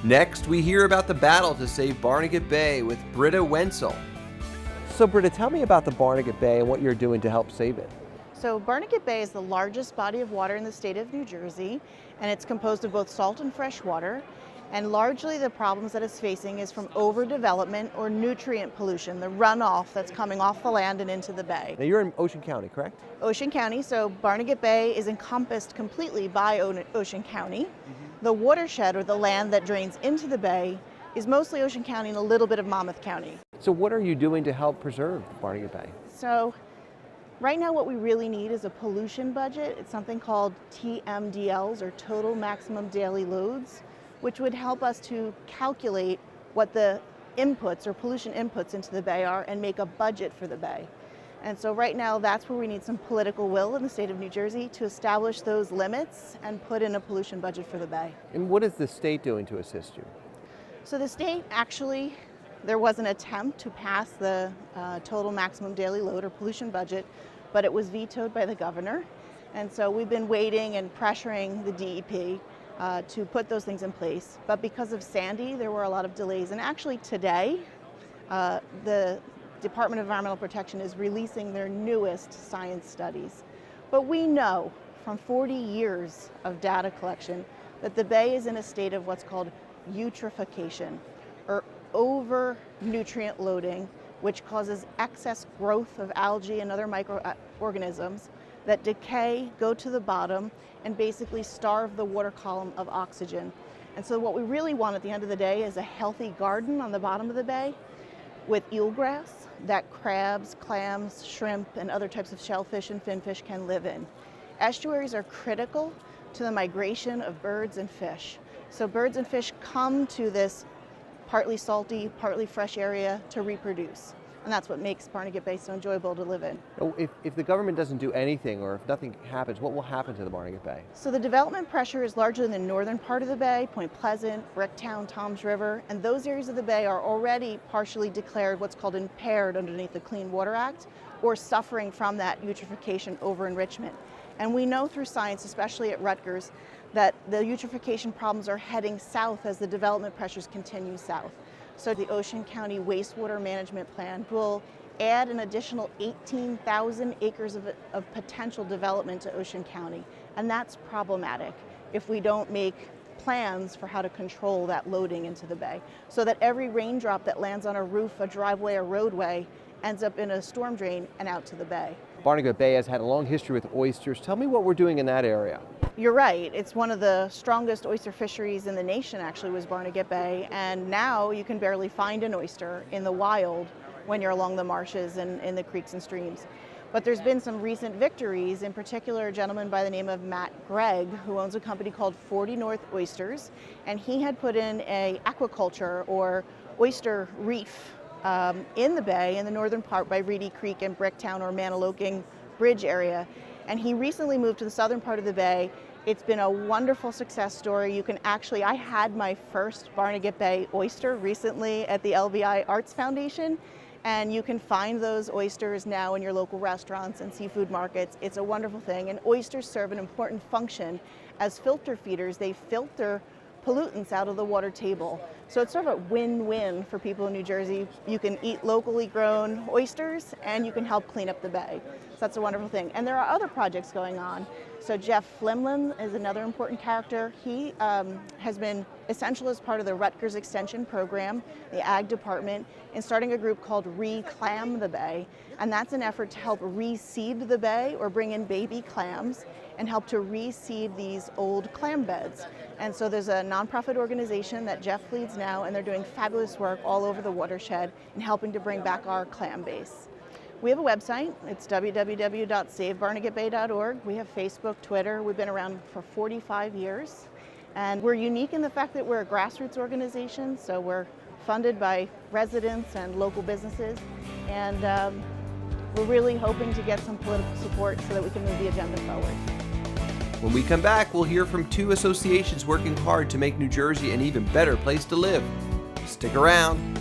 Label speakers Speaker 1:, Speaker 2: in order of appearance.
Speaker 1: Next, we hear about the battle to save Barnegat Bay with Britta Wenzel. So Britta, tell me about the Barnegat Bay and what you're doing to help save it.
Speaker 2: So Barnegat Bay is the largest body of water in the state of New Jersey, and it's composed of both salt and fresh water. And largely the problems that it's facing is from overdevelopment or nutrient pollution, the runoff that's coming off the land and into the bay.
Speaker 1: Now you're in Ocean County, correct?
Speaker 2: Ocean County, so Barnegat Bay is encompassed completely by Ocean County. The watershed, or the land that drains into the bay, is mostly Ocean County and a little bit of Monmouth County.
Speaker 1: So what are you doing to help preserve Barnegat Bay?
Speaker 2: So right now what we really need is a pollution budget. It's something called TMDLs, or Total Maximum Daily Loads, which would help us to calculate what the inputs or pollution inputs into the bay are and make a budget for the bay. And so right now that's where we need some political will in the state of New Jersey to establish those limits and put in a pollution budget for the bay.
Speaker 1: And what is the state doing to assist you?
Speaker 2: So the state actually, there was an attempt to pass the total maximum daily load or pollution budget, but it was vetoed by the governor. And so we've been waiting and pressuring the DEP to put those things in place. But because of Sandy, there were a lot of delays. And actually today, the Department of Environmental Protection is releasing their newest science studies. But we know from 40 years of data collection that the bay is in a state of what's called eutrophication, or over nutrient loading, which causes excess growth of algae and other microorganisms that decay, go to the bottom, and basically starve the water column of oxygen. And so what we really want at the end of the day is a healthy garden on the bottom of the bay with eelgrass that crabs, clams, shrimp, and other types of shellfish and finfish can live in. Estuaries are critical to the migration of birds and fish. So birds and fish come to this partly salty, partly fresh area to reproduce. And that's what makes Barnegat Bay so enjoyable to live in.
Speaker 1: If the government doesn't do anything, or if nothing happens, what will happen to the Barnegat Bay?
Speaker 2: So the development pressure is largely in the northern part of the bay, Point Pleasant, Bricktown, Toms River, and those areas of the bay are already partially declared what's called impaired underneath the Clean Water Act, or suffering from that eutrophication over-enrichment. And we know through science, especially at Rutgers, that the eutrophication problems are heading south as the development pressures continue south. So the Ocean County Wastewater Management Plan will add an additional 18,000 acres of potential development to Ocean County. And that's problematic if we don't make plans for how to control that loading into the bay, so that every raindrop that lands on a roof, a driveway, or roadway ends up in a storm drain and out to the bay.
Speaker 1: Barnegat Bay has had a long history with oysters. Tell me what we're doing in that area.
Speaker 2: You're right. It's one of the strongest oyster fisheries in the nation, actually, was Barnegat Bay. And now you can barely find an oyster in the wild when you're along the marshes and in the creeks and streams. But there's been some recent victories, in particular a gentleman by the name of Matt Gregg, who owns a company called 40 North Oysters. And he had put in a aquaculture or oyster reef in the bay in the northern part by Reedy Creek and Bricktown or Maniloking Bridge area. And he recently moved to the southern part of the bay. It's been a wonderful success story. You can actually, I had my first Barnegat Bay oyster recently at the LVI Arts Foundation, and you can find those oysters now in your local restaurants and seafood markets. It's a wonderful thing, and oysters serve an important function as filter feeders. They filter pollutants out of the water table. So it's sort of a win-win for people in New Jersey. You can eat locally grown oysters and you can help clean up the bay. So that's a wonderful thing. And there are other projects going on. So Jeff Flimlin is another important character. He has been essential as part of the Rutgers Extension program, the Ag Department, in starting a group called Reclam the Bay. And that's an effort to help reseed the bay or bring in baby clams and help to reseed these old clam beds. And so there's a nonprofit organization that Jeff leads now, and they're doing fabulous work all over the watershed in helping to bring back our clam base. We have a website. It's www.savebarnegatbay.org. We have Facebook, Twitter. We've been around for 45 years. And we're unique in the fact that we're a grassroots organization, so we're funded by residents and local businesses. And we're really hoping to get some political support so that we can move the agenda forward.
Speaker 1: When we come back, we'll hear from two associations working hard to make New Jersey an even better place to live. Stick around.